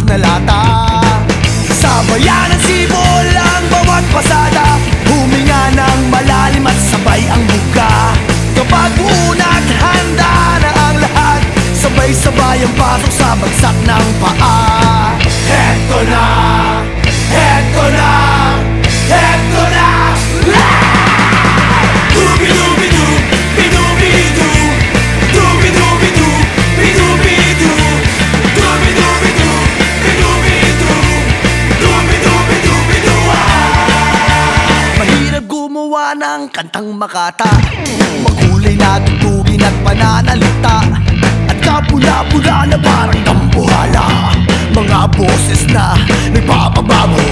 na lata. Sa bayan ng sibol ang bawat pasada, huminga ng malalim at sabay ang buka. Kapag unat handa na ang lahat, sabay-sabay ang pasok sa bagsak ng paa. Heto na, heto na, heto na. Dubi-dubi-du, bidubi-du, dubi-dubi-du, bidubi-du, dubi-dubi-du, bidubi-du, dubi-dubi-du-bidu. Mahirap gumawa ng kantang makata, makulay na tugtugin at pananalita, at kapula-pula na parang dambuhala, mga boses na nagpapabago.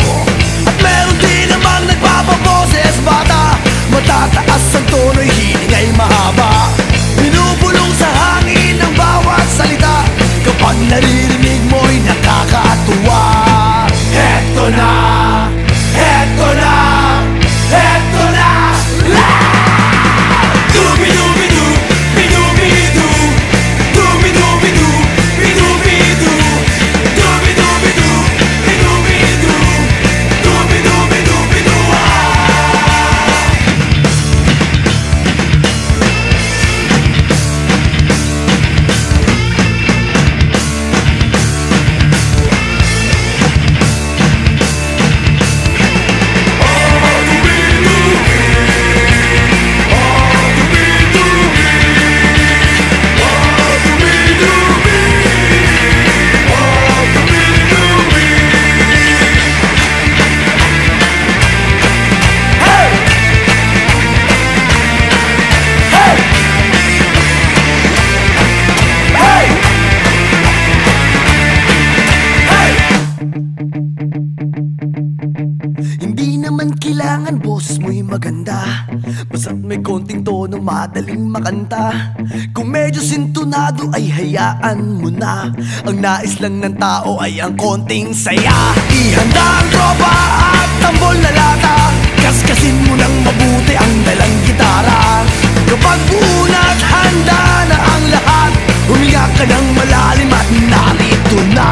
At meron din namang nagpapaboses bata, matataas ang tono'y hiling ay mahaba, binubulong sa hangin ang bawat salita. Kapag naririnig mo'y nakakatuwa. Heto na, heto na, heto na. Dubi-dubi-du, bidubi-du, dubi-dubi-du, bidubi-du, dubi-dubi-du, bidubi-du, dubi-dubi-du-bidu. Hindi naman kailangan boses mo'y maganda, basta't may konting tono madaling makanta. Kung medyo sintonado ay hayaan mo na, ang nais lang ng tao ay ang konting saya. Ihanda ang tropa at tambol na lata, kaskasin mo ng mabuti ang dalang gitara. Kapag unat handa na ang lahat, huminga ka ng malalim at narito na.